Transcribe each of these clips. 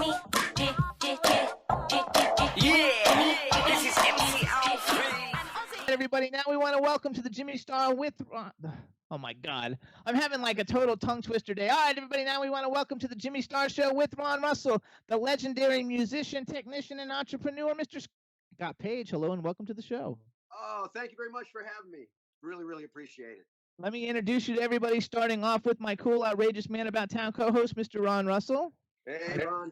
This is MC Alfred. Everybody, now we want to welcome to the Jimmy Star with Ron. Oh my God, I'm having like a total tongue twister day. All right, everybody, now we want to welcome to the Jimmy Star Show with Ron Russell, the legendary musician, technician, and entrepreneur, Mr. Scott Page. Hello and welcome to the show. Oh, thank you very much for having me. Really appreciate it. Let me introduce you to everybody, starting off with my cool, outrageous man about town co-host, Mr. Ron Russell. Hey, Ron.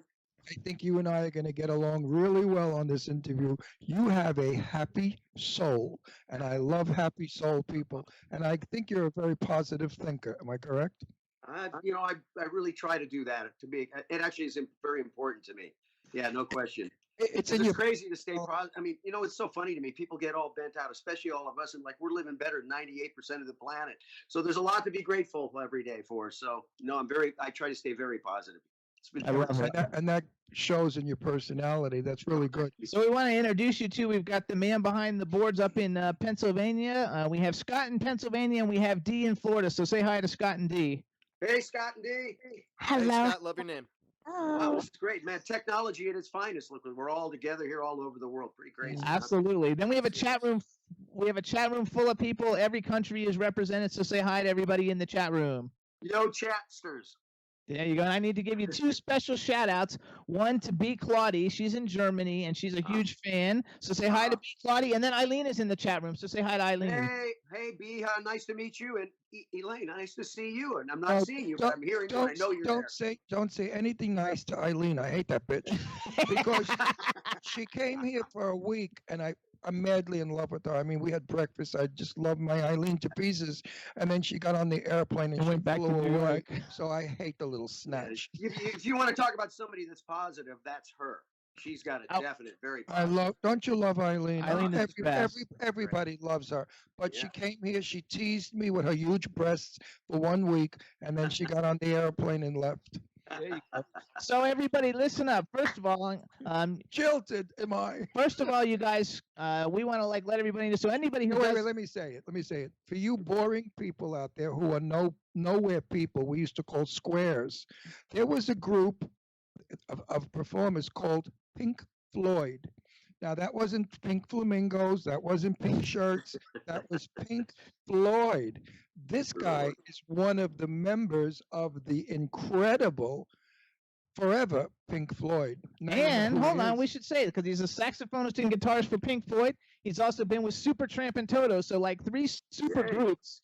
I think you and I are going to get along really well on this interview. You have a happy soul, and I love happy soul people. And I think you're a very positive thinker. Am I correct? I really try to do that. To me, it actually is very important to me. Yeah, no question. It's crazy to stay positive. I mean, it's so funny to me. People get all bent out, especially all of us, and like we're living better than 98% of the planet. So there's a lot to be grateful every day for. So no, I try to stay very positive. I love it. And that shows in your personality. That's really good. So we want to introduce you to, we've got the man behind the boards up in Pennsylvania. We have Scott in Pennsylvania, and we have D in Florida. So say hi to Scott and D. Hey, Scott and D. Hello. Hey, Scott, love your name. Wow, it's great, man. Technology at its finest. Look, we're all together here all over the world. Pretty crazy. Absolutely. Then we have a chat room. We have a chat room full of people. Every country is represented. So say hi to everybody in the chat room. Yo, chatsters. There you go. And I need to give you two special shout outs. One to B. Claudie. She's in Germany and she's a huge fan. So say hi to B. Claudie. And then Eileen is in the chat room. So say hi to Eileen. Hey, B. Nice to meet you. And Elaine, nice to see you. And I'm not seeing you, but I'm hearing you. I know you're there. Don't say anything nice to Eileen. I hate that bitch. Because she came here for a week and I'm madly in love with her. I mean, we had breakfast. I just love my Eileen to pieces. And then she got on the airplane and she went back to New York. So I hate the little snatch. If you want to talk about somebody that's positive, that's her. She's got a definite, very positive. Don't you love Eileen? Eileen is the best. Everybody loves her. But she came here, she teased me with her huge breasts for 1 week, and then she got on the airplane and left. There you go. So everybody, listen up. First of all, jilted am I? First of all, you guys, we want to let everybody know. So anybody who wait, let me say it. For you boring people out there who are nowhere people, we used to call squares. There was a group of performers called Pink Floyd. Now that wasn't Pink Flamingos, that wasn't Pink Shirts, that was Pink Floyd. This guy is one of the members of the incredible Forever Pink Floyd. And hold on, we should say it because he's a saxophonist and guitarist for Pink Floyd. He's also been with Supertramp and Toto, so like 3 super groups,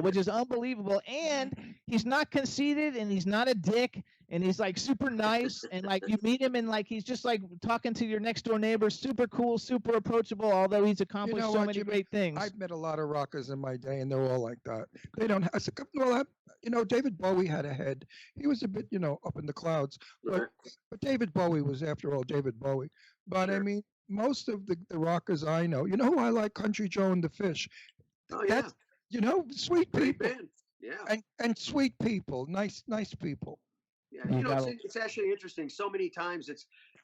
which is unbelievable. And he's not conceited, and he's not a dick, and he's like super nice, and like you meet him, and like he's just like talking to your next door neighbor, super cool, super approachable. Although he's accomplished so many great things. I've met a lot of rockers in my day, and they're all like that. They don't have. David Bowie had a head. He was a bit, up in the clouds. But David Bowie was, after all, David Bowie. But I mean, most of the rockers I know, you know who I like? Country Joe and the Fish. Oh yeah. Sweet people. Yeah. And sweet people, nice people. Yeah, it's actually interesting. So many times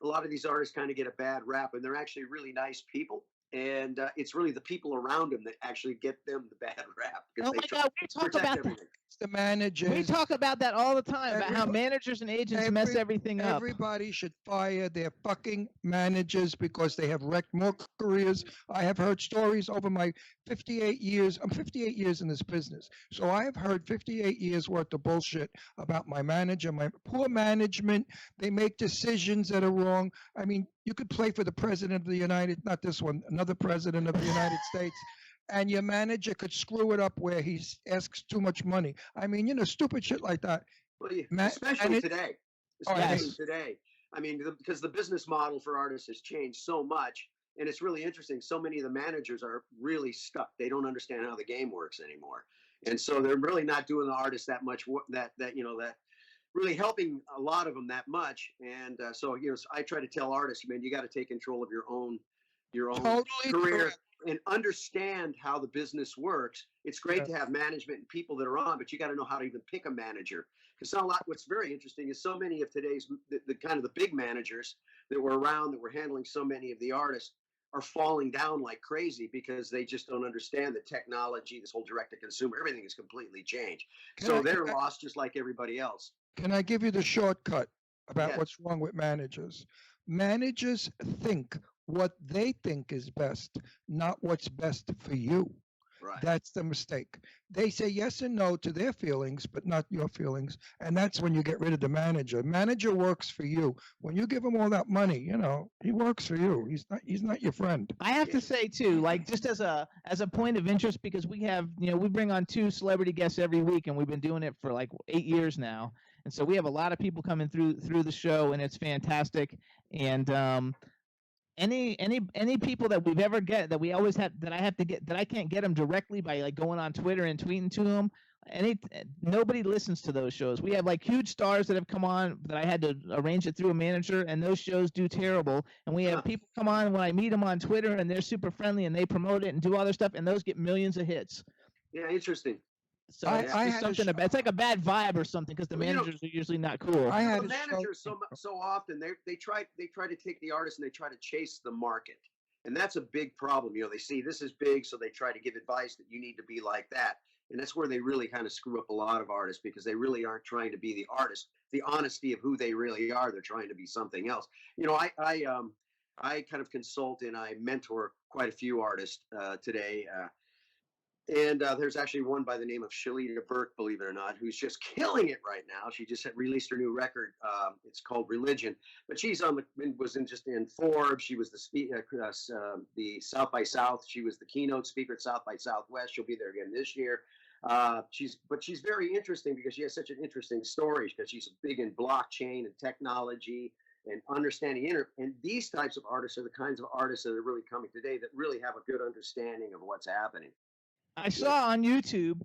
a lot of these artists kind of get a bad rap, and they're actually really nice people. And it's really the people around them that actually get them the bad rap. Oh my God, we talk about that. It's the managers. We talk about that all the time, about how managers and agents mess everything up. Everybody should fire their fucking managers because they have wrecked more careers. I have heard stories over my 58 years. I'm 58 years in this business. So I have heard 58 years worth of bullshit about my manager, my poor management. They make decisions that are wrong. I mean, you could play for the president of the not this one, another president of the United States, and your manager could screw it up where he asks too much money. I mean, stupid shit like that. Well, especially today. Today. I mean, because the business model for artists has changed so much, and it's really interesting. So many of the managers are really stuck. They don't understand how the game works anymore, and so they're really not doing the artists that much. That really helping a lot of them that much. And so I try to tell artists, man, you got to take control of your own totally career. Correct. And understand how the business works. It's great to have management and people that are on, but you got to know how to even pick a manager. Because what's very interesting is so many of today's the kind of the big managers that were around that were handling so many of the artists are falling down like crazy because they just don't understand the technology, this whole direct to consumer, everything has completely changed. So they're lost just like everybody else. Can I give you the shortcut? about Yes. what's wrong with managers. Managers think what they think is best, not what's best for you. Right. That's the mistake. They say yes and no to their feelings, but not your feelings. And that's when you get rid of the manager. Manager works for you. When you give him all that money, he works for you. He's not your friend. I have to say too, like just as a point of interest, because we have, we bring on 2 celebrity guests every week, and we've been doing it for like 8 years now, and so we have a lot of people coming through the show, and it's fantastic. And any people that we've ever get that we always have that I have to get that I can't get them directly by like going on Twitter and tweeting to them. Nobody listens to those shows. We have like huge stars that have come on that I had to arrange it through a manager, and those shows do terrible. And we have people come on when I meet them on Twitter, and they're super friendly, and they promote it and do all their stuff, and those get millions of hits. Yeah, interesting. So it's just something about, it's like a bad vibe or something, because the managers are usually not cool. I had the managers so often they try to take the artist and they try to chase the market, and that's a big problem. They see this is big, so they try to give advice that you need to be like that, and that's where they really kind of screw up a lot of artists, because they really aren't trying to be the artist, the honesty of who they really are. They're trying to be something else. I kind of consult and I mentor quite a few artists today. And there's actually one by the name of Shalita Burke, believe it or not, who's just killing it right now. She just released her new record. It's called Religion. But she's just in Forbes. She was the South by South. She was the keynote speaker at South by Southwest. She'll be there again this year. She's very interesting because she has such an interesting story, because she's big in blockchain and technology and understanding and these types of artists are the kinds of artists that are really coming today that really have a good understanding of what's happening. I saw on YouTube,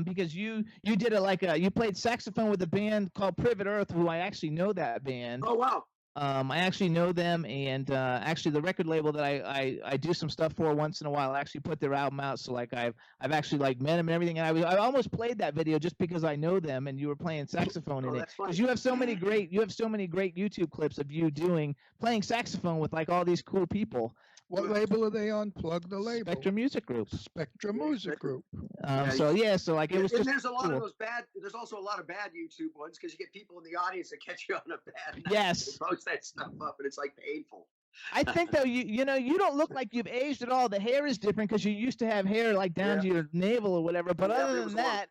because you did you played saxophone with a band called Privet Earth, who I actually know that band. Oh wow! I actually know them, and actually the record label that I do some stuff for once in a while actually put their album out. So like I've actually like met them and everything, and I almost played that video just because I know them, and you were playing saxophone in it, because you have so many great YouTube clips of you playing saxophone with like all these cool people. What label are they on? Plug the label. Spectrum Music Group. Spectrum Music Group. So like it was just. And there's a lot cool. of those bad. There's also a lot of bad YouTube ones, because you get people in the audience that catch you on a bad night. Yes. They post that stuff up, and it's like painful. I think though you don't look like you've aged at all. The hair is different, because you used to have hair like down to your navel or whatever. But other than that.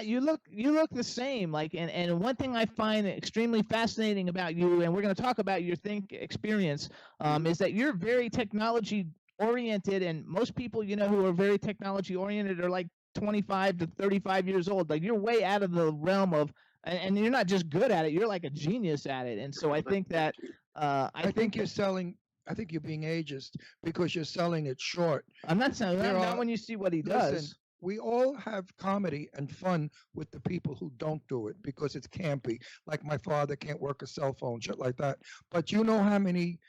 You look the same. Like, and one thing I find extremely fascinating about you, and we're going to talk about your experience, is that you're very technology oriented, and most people who are very technology oriented are like 25 to 35 years old. Like, you're way out of the realm of, and you're not just good at it, you're like a genius at it. And so I think that I think you're selling. I think you're being ageist because you're selling it short. I'm not saying not when you see what he does. Listen, we all have comedy and fun with the people who don't do it because it's campy. Like my father can't work a cell phone, shit like that. But you know how many?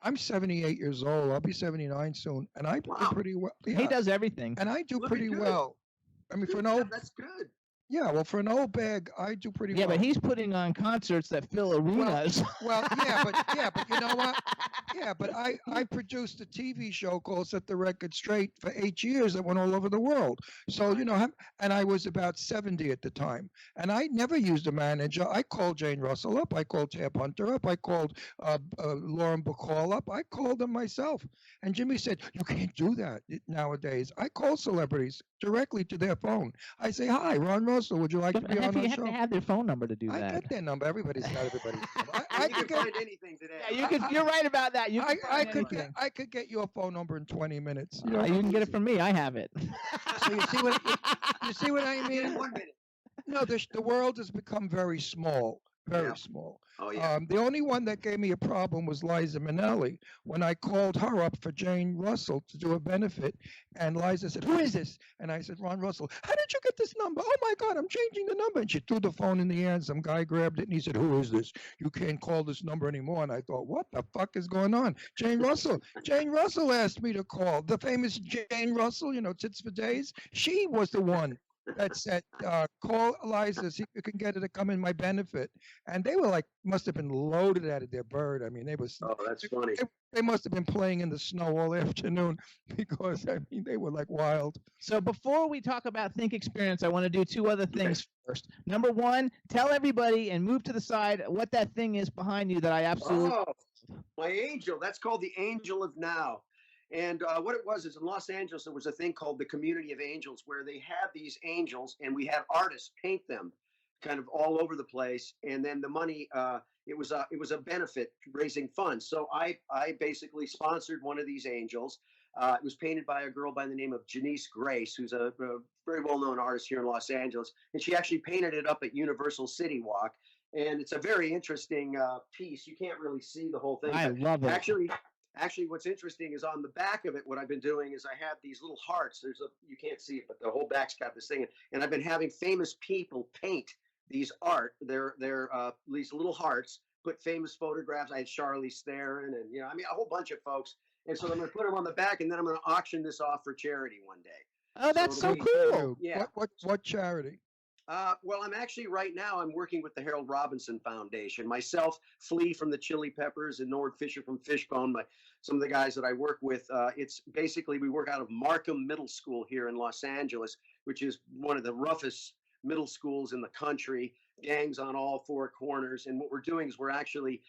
I'm 78 years old. I'll be 79 soon, and I do pretty well. Yeah. He does everything, and I do pretty well. I mean, for an old, that's good. Yeah, well, for an old bag, I do pretty well. Yeah, but he's putting on concerts that fill arenas. Well, yeah, but you know what? Yeah, but I produced a TV show called Set the Record Straight for 8 years that went all over the world. So, and I was about 70 at the time. And I never used a manager. I called Jane Russell up. I called Tab Hunter up. I called Lauren Bacall up. I called them myself. And Jimmy said, you can't do that nowadays. I call celebrities directly to their phone. I say, hi, Ron Russell, would you like to be on our show? You have to have their phone number to do that. I get their number. Everybody's got everybody's number. I can find anything today. Yeah, you're right about that. I could get your phone number in 20 minutes. You can get it from me. I have it. So you see what I mean? In 1 minute. No, the world has become very small. Very small. Oh, yeah. The only one that gave me a problem was Liza Minnelli. When I called her up for Jane Russell to do a benefit, and Liza said, who is this? And I said, Ron Russell. How did you get this number? Oh, my God, I'm changing the number. And she threw the phone in the air, and some guy grabbed it, and he said, who is this? You can't call this number anymore. And I thought, what the fuck is going on? Jane Russell. Jane Russell asked me to call. The famous Jane Russell, Tits for Days. She was the one that said, call Eliza, see if you can get her to come in my benefit. And they were like, must have been loaded out of their bird. I mean, Oh, that's funny. they must have been playing in the snow all afternoon because, I mean, they were like wild. So before we talk about Think Experience, I want to do two other things first. Number one, tell everybody and move to the side what that thing is behind you that I absolutely. Oh, my angel. That's called the Angel of Now. And what it was is in Los Angeles, there was a thing called the Community of Angels where they had these angels and we had artists paint them kind of all over the place. And then the money, it was a benefit raising funds. So I basically sponsored one of these angels. It was painted by a girl by the name of Janice Grace, who's a very well-known artist here in Los Angeles. And she actually painted it up at Universal City Walk. And it's a very interesting piece. You can't really see the whole thing. I love it. Actually, what's interesting is on the back of it, what I've been doing is I have these little hearts. You can't see it, but the whole back's got this thing. And I've been having famous people paint these these little hearts, put famous photographs. I had Charlize Theron and, I mean, a whole bunch of folks. And so I'm going to put them on the back and then I'm going to auction this off for charity one day. Oh, that's so cool. Yeah. What charity? Well, I'm actually right now I'm working with the Harold Robinson Foundation. Myself, Flea from the Chili Peppers and Nord Fisher from Fishbone, some of the guys that I work with. It's basically we work out of Markham Middle School here in Los Angeles, which is one of the roughest middle schools in the country. Gangs on all four corners. And what we're doing is we're actually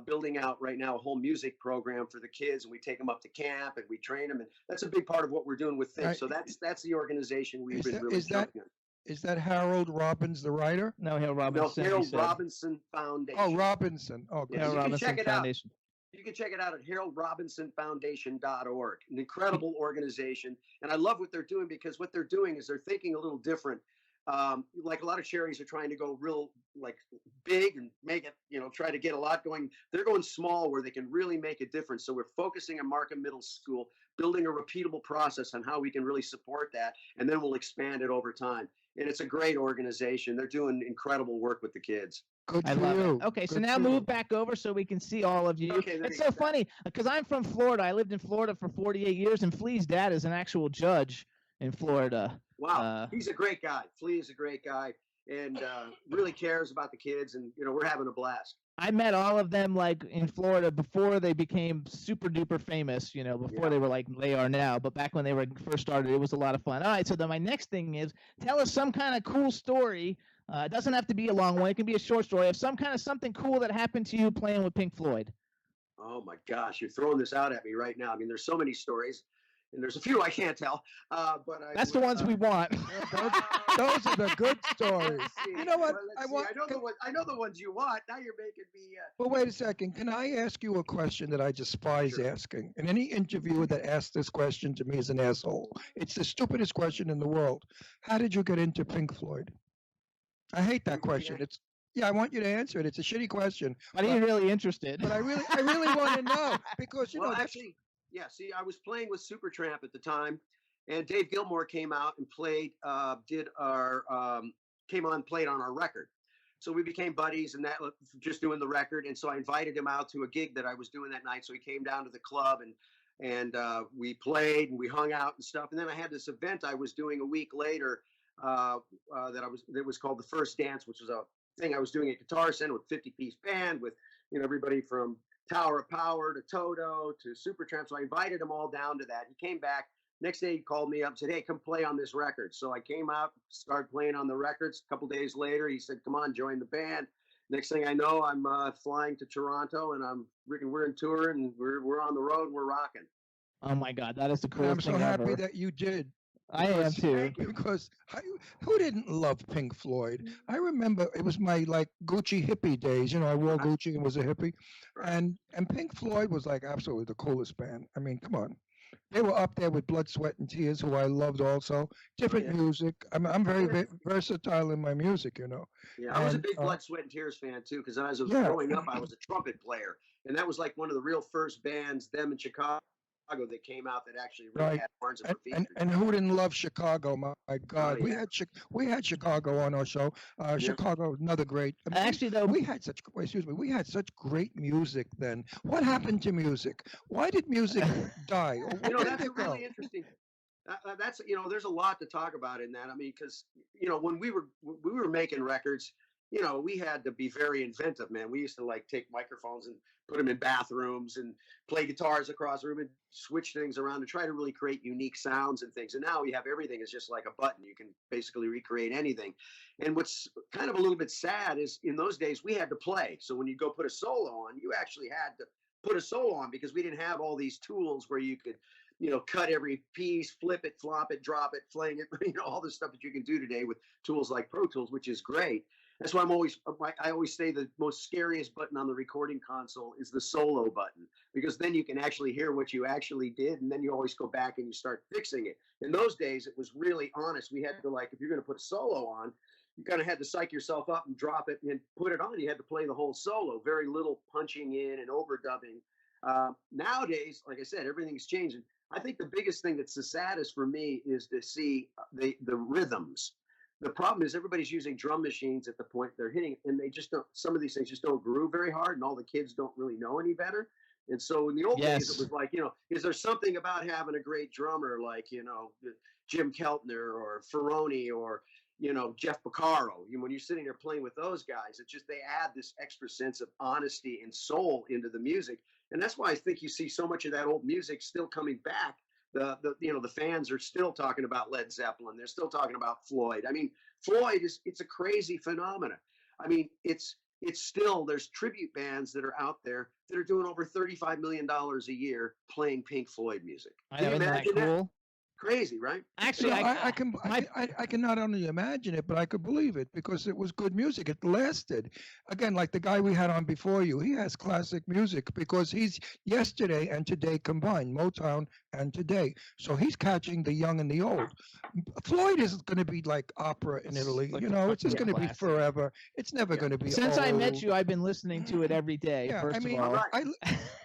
building out right now a whole music program for the kids, and we take them up to camp and we train them. And that's a big part of what we're doing with things. So that's the organization we've been really jumping on. Is that Harold Robbins, the writer? No, Harold Robinson. No, Harold Robinson Foundation. Oh, Robinson. Oh, yeah, Harold Robinson Foundation. You can check it out at haroldrobinsonfoundation.org. An incredible organization. And I love what they're doing because what they're doing is they're thinking a little different. Like a lot of charities are trying to go real like big and make it, try to get a lot going. They're going small where they can really make a difference. So we're focusing on Markham Middle School, building a repeatable process on how we can really support that. And then we'll expand it over time. And it's a great organization. They're doing incredible work with the kids. Good I for love you. it. Okay, so Good now for move you. back over so we can see all of you. Okay, It's so funny because I'm from Florida. I lived in Florida for 48 years, and Flea's dad is an actual judge in Florida. Wow, he's a great guy. Flea is a great guy and really cares about the kids, and we're having a blast. I met all of them like in Florida before they became super duper famous, before they were like they are now. But back when they were first started, it was a lot of fun. All right, so then my next thing is tell us some kind of cool story. It doesn't have to be a long one. It can be a short story of something cool that happened to you playing with Pink Floyd. Oh my gosh, you're throwing this out at me right now. I mean, there's so many stories. And there's a few I can't tell, but that's the ones we want. Those are the good stories. You know what? I know the ones you want. Now you're making me. Well, wait a second. Can I ask you a question that I despise asking? And any interviewer that asks this question to me is an asshole. It's the stupidest question in the world. How did you get into Pink Floyd? I hate that question. I want you to answer it. It's a shitty question. But he's really interested. But I really want to know because actually. Yeah, see, I was playing with Supertramp at the time, and Dave Gilmour came out and played on our record. So we became buddies, and that was just doing the record. And so I invited him out to a gig that I was doing that night. So he came down to the club, and we played and we hung out and stuff. And then I had this event I was doing a week later that was called The First Dance, which was a thing I was doing at Guitar Center with 50-piece band with everybody from Tower of Power to Toto to Supertramp. So I invited them all down to that. He came back. Next day, he called me up and said, hey, come play on this record. So I came out, started playing on the records. A couple days later, he said, come on, join the band. Next thing I know, I'm flying to Toronto, and we're in tour, and we're on the road, and we're rocking. Oh, my God. That is the coolest thing ever. I'm so happy that you did. I am too. Because who didn't love Pink Floyd? I remember it was my Gucci hippie days. I wore Gucci and was a hippie, and Pink Floyd was like absolutely the coolest band. I mean, come on, they were up there with Blood, Sweat, and Tears, who I loved also. Different music. I'm very versatile in my music. Yeah, I was a big Blood, Sweat, and Tears fan too, because as I was growing up, I was a trumpet player, and that was like one of the real first bands, them in Chicago, that came out that actually really had horns and features. And who didn't love Chicago? My God, we had Chicago on our show. Chicago, another great. Actually, though, we had such great music then. What happened to music? Why did music die? That's really interesting. That's, you know, there's a lot to talk about in that. I mean, because, you know, when we were making records, you know, we had to be very inventive, man. We used to like take microphones and put them in bathrooms and play guitars across the room and switch things around to try to really create unique sounds and things. And now we have everything is just like a button. You can basically recreate anything. And what's kind of a little bit sad is in those days we had to play. So when you go put a solo on, you actually had to put a solo on because we didn't have all these tools where you could, you know, cut every piece, flip it, flop it, drop it, fling it, you know, all the stuff that you can do today with tools like Pro Tools, which is great. That's why I always say the most scariest button on the recording console is the solo button, because then you can actually hear what you actually did. And then you always go back and you start fixing it. In those days, it was really honest. We had to, like, if you're going to put a solo on, you kind of had to psych yourself up and drop it and put it on. You had to play the whole solo, very little punching in and overdubbing. Nowadays, like I said, everything's changing. I think the biggest thing that's the saddest for me is to see the rhythms. The problem is everybody's using drum machines at the point they're hitting, and they just don't. Some of these things just don't groove very hard, and all the kids don't really know any better. And so in the old days, it was like, you know, is there something about having a great drummer like, you know, Jim Keltner or Ferroni or, you know, Jeff Porcaro? When you're sitting there playing with those guys, it just, they add this extra sense of honesty and soul into the music. And that's why I think you see so much of that old music still coming back. The fans are still talking about Led Zeppelin. They're still talking about Floyd. I mean, Floyd it's a crazy phenomenon. I mean, it's still, there's tribute bands that are out there that are doing over $35 million a year playing Pink Floyd music. Can you imagine that? Crazy, right? Actually, I can not only imagine it, but I could believe it because it was good music. It lasted. Again, like the guy we had on before you, he has classic music because he's yesterday and today combined, Motown and today. So he's catching the young and the old. Floyd is going to be like opera in Italy. Like you know, it's just going to be forever. It's never going to be Since old. I met you, I've been listening to it every day. Yeah, first I mean, of all.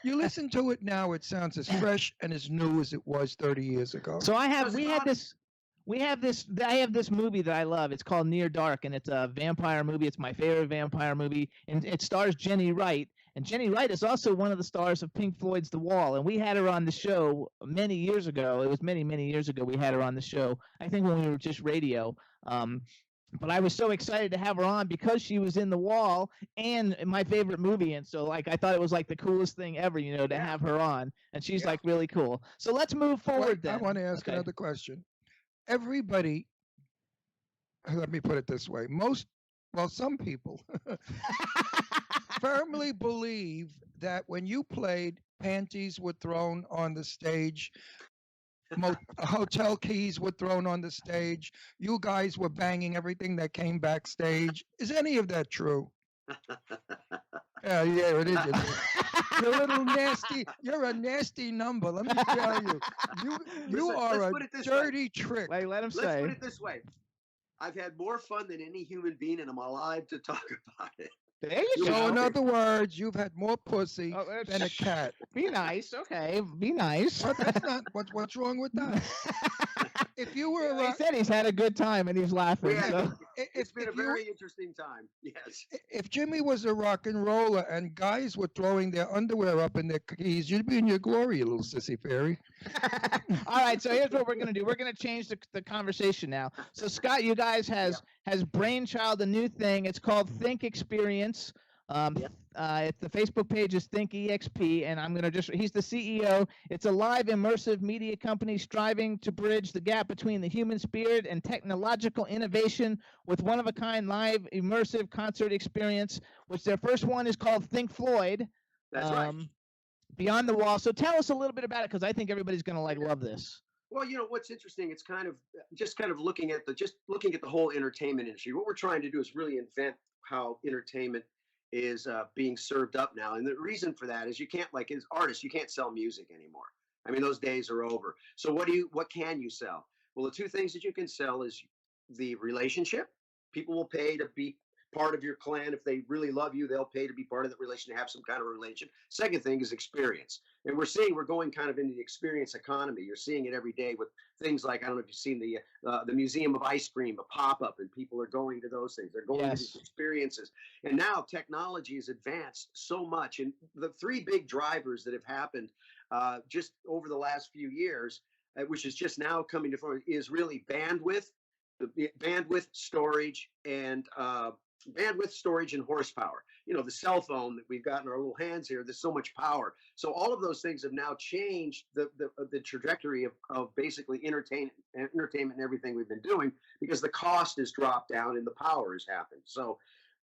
you listen to it now, it sounds as fresh and as new as it was 30 years ago. So I have this movie that I love. It's called Near Dark, and it's a vampire movie. It's my favorite vampire movie, and it stars Jenny Wright. And Jenny Wright is also one of the stars of Pink Floyd's The Wall, and we had her on the show many years ago. It was many, many years ago we had her on the show, I think when we were just radio. But I was so excited to have her on because she was in The Wall and my favorite movie. And so, like, I thought it was like the coolest thing ever, you know, to have her on. And she's like really cool. So let's move forward then. I want to ask another question. Everybody, let me put it this way. Some people firmly believe that when you played, panties were thrown on the stage, hotel keys were thrown on the stage, you guys were banging everything that came backstage. Is any of that true? Yeah, it is. You're a little nasty. You're a nasty number. Let me tell you. You are a dirty trick. Wait, let him say. Let's put it this way. I've had more fun than any human being, and I'm alive to talk about it. There you go. So in other words, you've had more pussy than a cat. Be nice, okay? Be nice. But that's not what's wrong with that. If you were, he said he's had a good time and he's laughing. Yeah, so. It's been a very interesting time. Yes. If Jimmy was a rock and roller and guys were throwing their underwear up in their keys, you'd be in your glory, you little sissy fairy. All right, so here's what we're gonna do. We're gonna change the conversation now. So Scott, you guys has brainchild a new thing. It's called Think Experience. The Facebook page is Think EXP, and I'm gonna he's the CEO. It's a live immersive media company striving to bridge the gap between the human spirit and technological innovation with one-of-a-kind live immersive concert experience, which their first one is called Think Floyd. That's right. Beyond the Wall. So tell us a little bit about it, because I think everybody's gonna love this. Well, you know what's interesting. It's kind of looking at the whole entertainment industry. What we're trying to do is really invent how entertainment is being served up now. And the reason for that is you can't, like, as artists, you can't sell music anymore. I mean, those days are over. So what can you sell? Well, the two things that you can sell is the relationship. People will pay to be part of your clan. If they really love you, they'll pay to be part of that relation, to have some kind of relation. Second thing is experience. And we're going kind of into the experience economy. You're seeing it every day with things like, I don't know if you've seen the Museum of Ice Cream, a pop-up, and people are going to those things. They're going to these experiences. And now technology has advanced so much. And the three big drivers that have happened just over the last few years which is just now coming to form, is really bandwidth, bandwidth storage, and horsepower. You know, the cell phone that we've got in our little hands here, there's so much power. So all of those things have now changed the trajectory of basically entertainment and everything we've been doing, because the cost has dropped down and the power has happened. So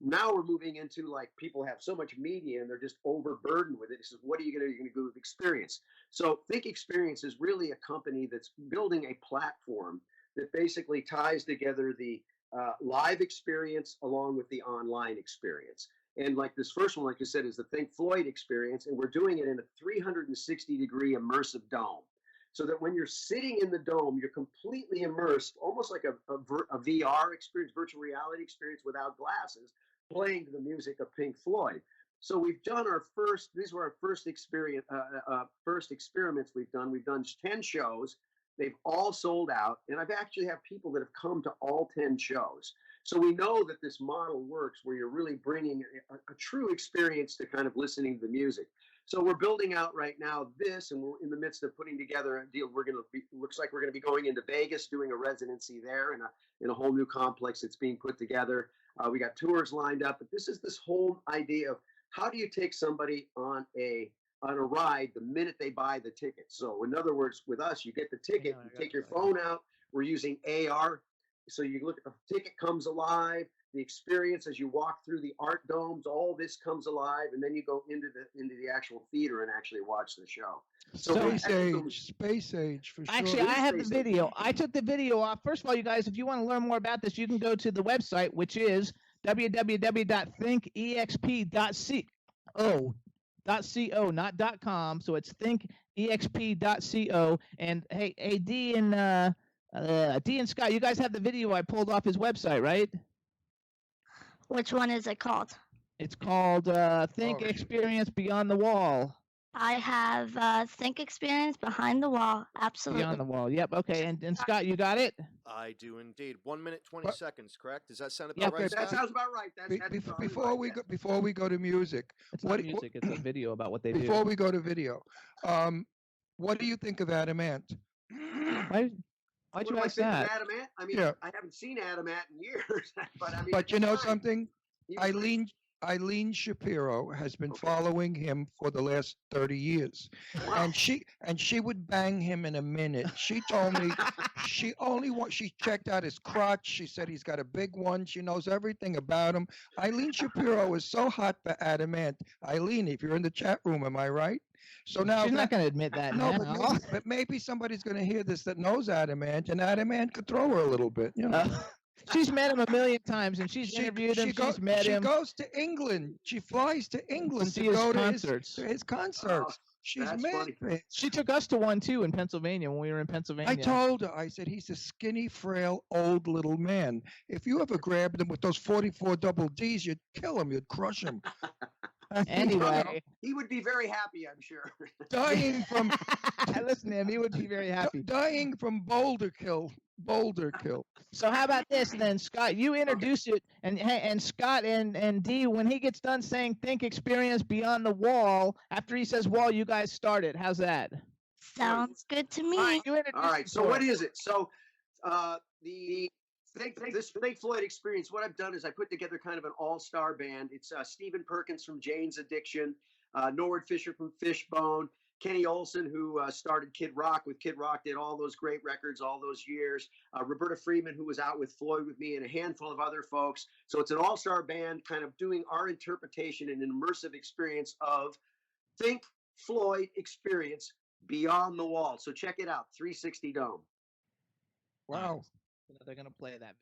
now we're moving into, like, people have so much media and they're just overburdened with it. It says, what are you going to do with experience? So Think Experience is really a company that's building a platform that basically ties together the live experience along with the online experience. And like this first one, like you said, is the Think Floyd experience. And we're doing it in a 360-degree immersive dome. So that when you're sitting in the dome, you're completely immersed, almost like a VR experience, virtual reality experience without glasses, playing to the music of Pink Floyd. So we've done these were our first experiments we've done. We've done 10 shows. They've all sold out. And I've actually have people that have come to all 10 shows. So we know that this model works, where you're really bringing a true experience to kind of listening to the music. So we're building out right now this, and we're in the midst of putting together a deal. Looks like we're going to be going into Vegas, doing a residency there in a whole new complex that's being put together. We got tours lined up, but this whole idea of how do you take somebody on a ride the minute they buy the ticket. So in other words, with us, you get the ticket, you take your phone out. We're using AR. So you look at the ticket comes alive, the experience as you walk through the art domes, all this comes alive, and then you go into the actual theater and actually watch the show. So Space age for sure. Actually, I have the video. I took the video off. First of all, you guys, if you want to learn more about this, you can go to the website, which is www.thinkexp.co, not .com. So it's thinkexp.co. And hey, D and Scott, you guys have the video I pulled off his website, right? Which one is it called? It's called Think Experience Beyond the Wall. I have Think Experience Behind the Wall. Absolutely. Beyond the Wall. Yep. Okay. And Scott, you got it? I do indeed. 1 minute, 20 seconds, correct? Does that sound Yeah, about right, That Scott? sounds about right. Before we go to music, It's not music. It's a video about what they before do. we go to video, what do you think of Adamant? Why'd What you do I ask think of that? Adam Ant? I mean, Yeah. I haven't seen Adam Ant in years, but I mean. But you know fine. something? He was great. Eileen Shapiro has been Okay. following him for the last 30 years. Wow. And she would bang him in a minute. She told me she checked out his crotch. She said he's got a big one. She knows everything about him. Eileen Shapiro is so hot for Adamant. Eileen, if you're in the chat room, am I right? So now She's not going to admit that no, now. but maybe somebody's going to hear this that knows Adamant, and Adamant could throw her a little bit. You know. She's met him a million times, and she's interviewed him. She's met him. She goes to England. She flies to England see to his go concerts. to his concerts. She's that's mad. funny. She took us to one too in Pennsylvania when we were in Pennsylvania. I told her, I said, he's a skinny, frail, old little man. If you ever grabbed him with those 44 double Ds, you'd kill him. You'd crush him. Anyway, He would be very happy, I'm sure. Dying from listen to him. He would be very happy. dying from boulder kill. So how about this then, Scott? You introduce it, and Scott and D, when he gets done saying "Think Experience Beyond the Wall," after he says "Wall," you guys start it. How's that? Sounds good to me. All right. You introduce All right. it So for what us. is it? So this Think Floyd experience, what I've done is I put together kind of an all-star band. It's Stephen Perkins from Jane's Addiction, Norwood Fisher from Fishbone, Kenny Olson, who started Kid Rock with Kid Rock, did all those great records all those years. Roberta Freeman, who was out with Floyd with me, and a handful of other folks. So it's an all-star band kind of doing our interpretation and an immersive experience of Think Floyd experience Beyond the Wall. So check it out, 360 Dome. Wow. So they're gonna play that.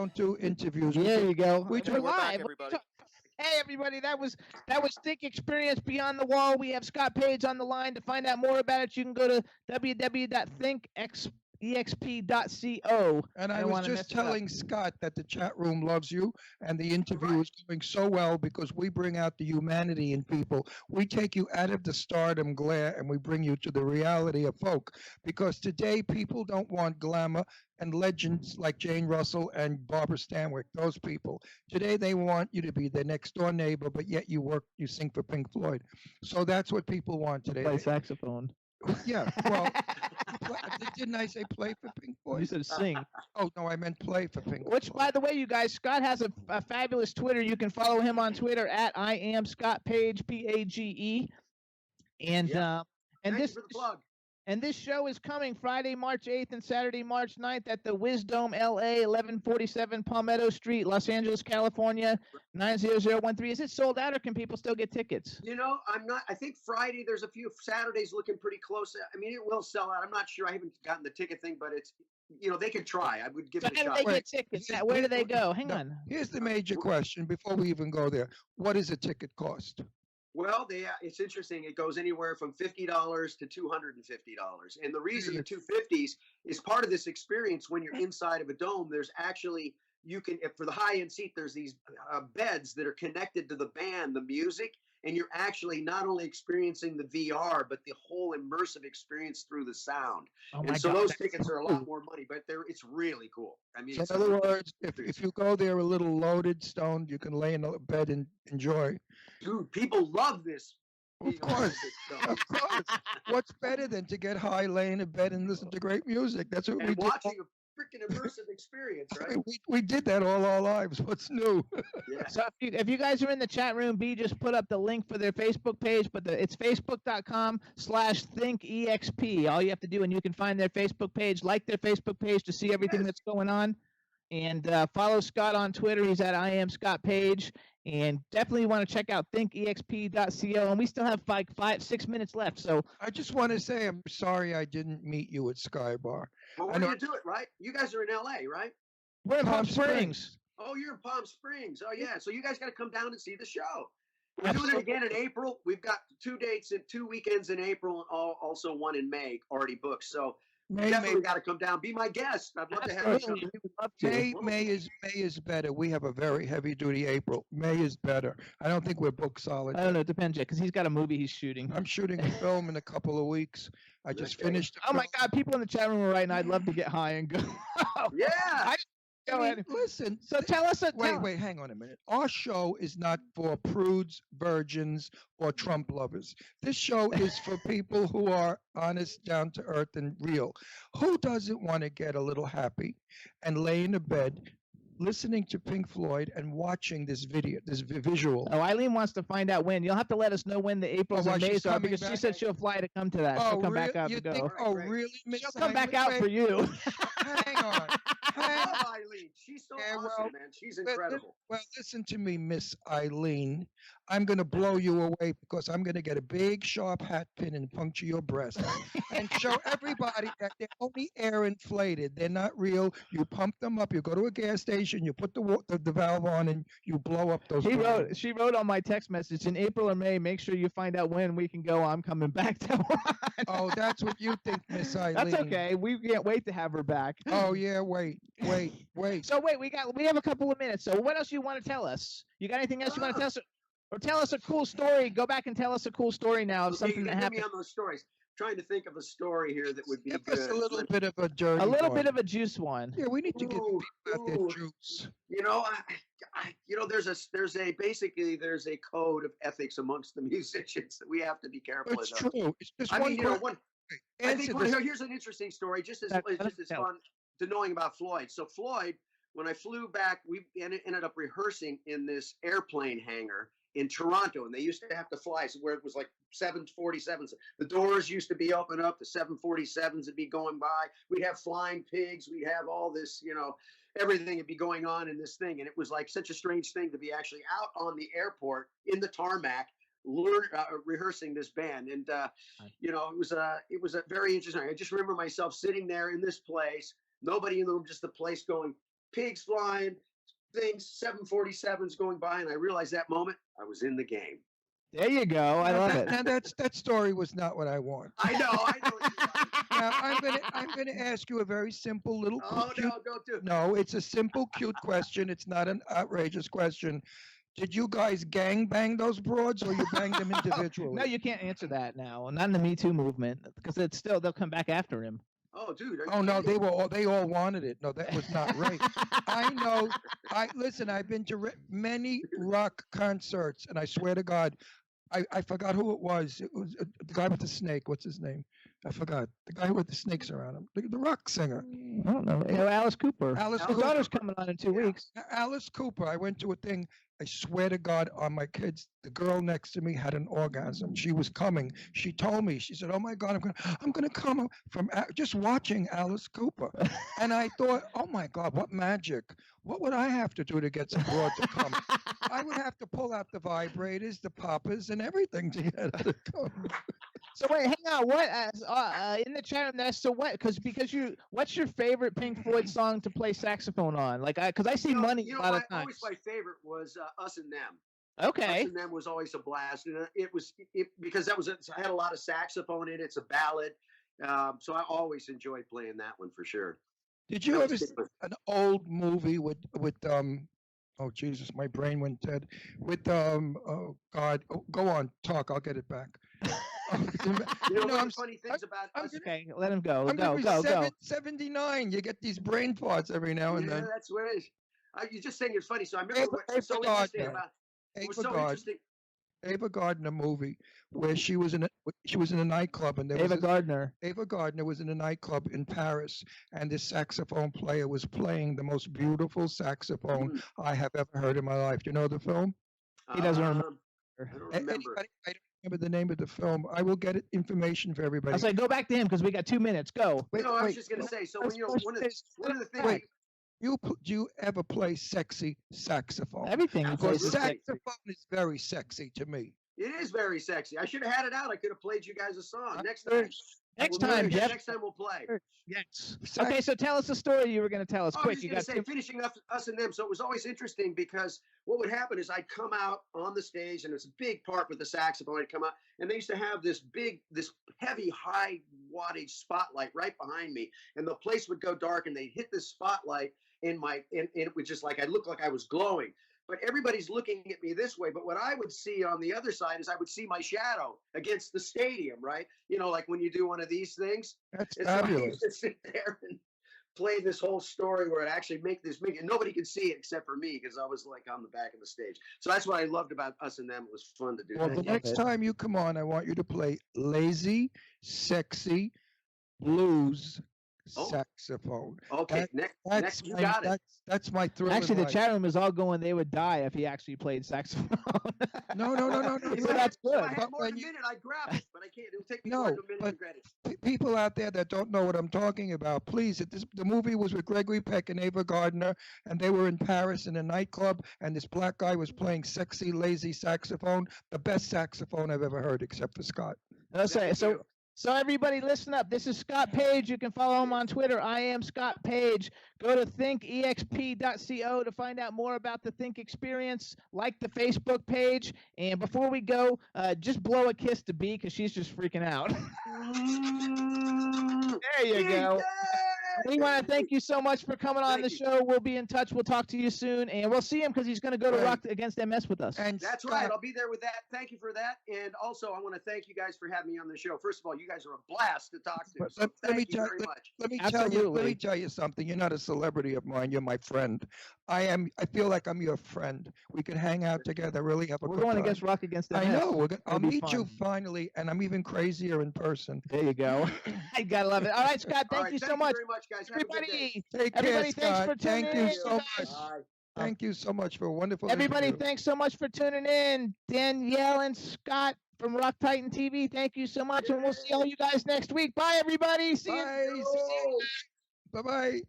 don't do interviews. There you go. we We're do- We're back, live. everybody. Hey everybody, that was Think Experience Beyond the Wall. We have Scott Page on the line. To find out more about it, you can go to www.thinkexp.co. And I don't was wanna just mess it up. telling Scott that the chat room loves you, and the interview is going so well because we bring out the humanity in people. We take you out of the stardom glare and we bring you to the reality of folk. Because today people don't want glamour and legends like Jane Russell and Barbara Stanwyck, those people. Today they want you to be their next door neighbor, but yet you sing for Pink Floyd. So that's what people want today. Play saxophone. Yeah, well, didn't I say play for Pink You Floyd? said sing. Oh, no, I meant play for Pink Which, Floyd. by the way, you guys, Scott has a fabulous Twitter. You can follow him on Twitter at I am Scott Page, Page. And Yeah. and Thank this you for the plug. and this show is coming Friday, March 8th and Saturday, March 9th at the Wisdom LA, 1147 Palmetto Street, Los Angeles, California, 90013. Is it sold out or can people still get tickets? You know, I'm not. I think Friday. There's a few Saturdays looking pretty close. I mean, it will sell out. I'm not sure. I haven't gotten the ticket thing, but it's. They could try. I would give So it a how do shot. they Wait, get tickets? here's- Where do they here's- go? Hang no, on. Here's the major question before we even go there. What does a ticket cost? Well, it's interesting. It goes anywhere from $50 to $250, and the reason the 250s is part of this experience. When you're inside of a dome, there's actually for the high end seat, there's these beds that are connected to the band, the music, and you're actually not only experiencing the VR but the whole immersive experience through the sound. Oh my And so God, those that's tickets so are a cool. lot more money, but it's really cool. I mean, So it's in other words, if you go there a little loaded, stoned, you can lay in a bed and enjoy. dude, people love this. Of course. Stuff. Of course. What's better than to get high, lay in a bed, and listen to great music? That's what we And did. watching a freaking immersive experience, right? We did that all our lives. What's new? Yeah. So if you guys are in the chat room, B just put up the link for their Facebook page, but it's facebook.com/thinkexp. All you have to do, and you can find their Facebook page, like their Facebook page to see everything Yes. that's going on. And follow Scott on Twitter. He's at I am Scott Page. And definitely want to check out thinkexp.co. And we still have like 6 minutes left. So I just want to say I'm sorry I didn't meet you at Sky Bar. But I where do know- you do it, right? You guys are in LA, right? we're in Palm Palm Springs. Oh, you're in Palm Springs. Oh, yeah. So you guys got to come down and see the show. We're doing it Absolutely. again in April. We've got 2 weekends in April, and also one in May already booked. So May, definitely got to come down. Be my guest. I'd love to have you. Absolutely. We would love to. May is better. We have a very heavy duty April. May is better. I don't think we're booked solid. I don't know. It depends, because he's got a movie he's shooting. I'm shooting a film in a couple of weeks. I just Okay. finished. Oh my God! People in the chat room are writing, "I'd love to get high and go." Yeah. Go ahead. Listen. So tell us. Wait, hang on a minute. Our show is not for prudes, virgins, or Trump lovers. This show is for people who are honest, down to earth, and real. Who doesn't want to get a little happy and lay in a bed listening to Pink Floyd and watching this visual? Oh, Eileen wants to find out when. You'll have to let us know when the Aprils why and she's Mays are, coming because she back? said she'll fly to come to that. She'll come back out you to go. think? Right, Oh, right. really, Miss She'll come back Eileen? out for you. Hang on. I love Eileen. She's so Yeah, awesome, well, man. She's Well, incredible. Well, listen to me, Miss Eileen. I'm going to blow you away because I'm going to get a big, sharp hat pin and puncture your breast and show everybody that they're only air inflated. They're not real. You pump them up. You go to a gas station. You put the valve on, and you blow up those. balloons. She wrote on my text message, in April or May, make sure you find out when we can go. I'm coming back to Oh, that's what you think, Miss Eileen. That's okay. We can't wait to have her back. Oh yeah, wait. So wait, we have a couple of minutes. So what else you want to tell us? You got anything else you want to tell us? Or tell us a cool story. Go back and tell us a cool story now of Okay, something you that can get me happened. on those stories. Trying to think of a story here that would be Give good. us a little bit of a dirty. A little one. bit of a juice one. Yeah, we need to get Ooh, people out their ooh. juice. There's a code of ethics amongst the musicians that we have to be careful It's of. true. It's just I one mean, question. I Answer think this. here's an interesting story, just as That- fun to knowing about Floyd. So Floyd, when I flew back, we ended up rehearsing in this airplane hangar in Toronto, and they used to have to fly where it was like 747s. The doors used to be open up, the 747s would be going by. We'd have flying pigs. We'd have all this, everything would be going on in this thing. And it was like such a strange thing to be actually out on the airport in the tarmac, rehearsing this band. And, it was a very interesting. I just remember myself sitting there in this place, nobody in the room, just the place going, pigs flying, things, 747s going by, and I realized that moment I was in the game. There you go. I love it. Now that story was not what I want. I know. What you want. Now I'm gonna ask you a very simple little. Oh no, don't do it. No, it's a simple, cute question. It's not an outrageous question. Did you guys gang bang those broads, or you banged them individually? No, you can't answer that now. Not in the Me Too movement, because it's still they'll come back after him. Oh, dude. Oh no, they all wanted it. No, that was not right. I know. Listen. I've been to many rock concerts, and I swear to God, I forgot who it was. It was the guy with the snake. What's his name? I forgot. The guy with the snakes around him. The rock singer. I don't know. You know, Alice Cooper. Alice His Cooper. daughter's coming on in 2 weeks. Alice Cooper. I went to a thing. I swear to God, on my kids, the girl next to me had an orgasm. She was coming. She told me. She said, "Oh my God, I'm gonna come from just watching Alice Cooper." And I thought, "Oh my God, what magic! What would I have to do to get some broad to come? I would have to pull out the vibrators, the poppers, and everything to get her to come." So wait, hang on. What in the chat room there? So what? What's your favorite Pink Floyd song to play saxophone on? Like, because I see Money a lot of times. Always my favorite was Us and Them. Okay. Us and Them was always a blast, and because I had a lot of saxophone in it. It's a ballad, so I always enjoyed playing that one for sure. Did you ever see an old movie with oh Jesus, my brain went dead. With oh God, go on, talk. I'll get it back. One of the funny things about us. Okay, let him go. I'm Go, gonna be go. 79. You get these brain farts every now and Yeah, then. that's what it is. You're just saying it's funny. So I remember what's so Ava interesting Gardner. about it was Ava so Gardner. interesting. Ava Gardner movie where she was in a nightclub, and there was Ava Gardner was in a nightclub in Paris, and this saxophone player was playing the most beautiful saxophone I have ever heard in my life. Do you know the film? He doesn't remember. I don't remember. Anybody, I don't remember the name of the film. I will get it information for everybody. I was like, go back to him because we got 2 minutes. Go. I was just gonna say. So when one of the things. Wait, do you ever play sexy saxophone? Everything. Because saxophone is very sexy to me. It is very sexy. I should have had it out. I could have played you guys a song next time. Next time, Jeff. Next time we'll play. Yes. Okay, so tell us the story you were going to tell us. I Quick, was you just got gonna say, finishing up Us and Them. So it was always interesting because what would happen is I'd come out on the stage, and it's a big part with the saxophone. I'd come out, and they used to have this heavy, high wattage spotlight right behind me, and the place would go dark, and they'd hit this spotlight and it was just like I looked like I was glowing. But everybody's looking at me this way. But what I would see on the other side is I would see my shadow against the stadium, right? You know, like when you do one of these things. That's So I fabulous. used to sit there and play this whole story where it actually and nobody could see it except for me because I was like on the back of the stage. So that's what I loved about Us and Them. It was fun to do. Well, that. the next time you come on, I want you to play lazy, sexy blues saxophone. Okay, next you got it. That's my thrill. Actually, in the life. chat room is all going. They would die if he actually played saxophone. No. If So that's good. I had more than a minute, I'd grab it, but I can't. It'll take me more than a minute to grab it. People out there that don't know what I'm talking about, please. The movie was with Gregory Peck and Ava Gardner, and they were in Paris in a nightclub, and this black guy was playing sexy, lazy saxophone, the best saxophone I've ever heard, except for Scott. So everybody listen up. This is Scott Page. You can follow him on Twitter. I am Scott Page. Go to thinkexp.co to find out more about the Think Experience. Like the Facebook page. And before we go, just blow a kiss to B because she's just freaking out. There you go. We want to thank you so much for coming on the show. We'll be in touch. We'll talk to you soon. And we'll see him because he's going to go to Rock Against MS with us. And that's right. I'll be there with that. Thank you for that. And also, I want to thank you guys for having me on the show. First of all, you guys are a blast to talk to. So thank you very much. Let me tell you something. You're not a celebrity of mine. You're my friend. I feel like I'm your friend. We can hang out together, really have a good time. We're going against Rock Against MS. I know. I'll meet you finally, and I'm even crazier in person. There you go. I gotta love it. All right, Scott. Thank you so much. Thank you very much, guys. Everybody, take care, thanks Scott. for tuning Thank in. you so much. Thank you so much for a wonderful Everybody, interview. thanks so much for tuning in. Danielle and Scott from Rock Titan TV, thank you so much, and we'll see all you guys next week. Bye, everybody. See you. Bye-bye.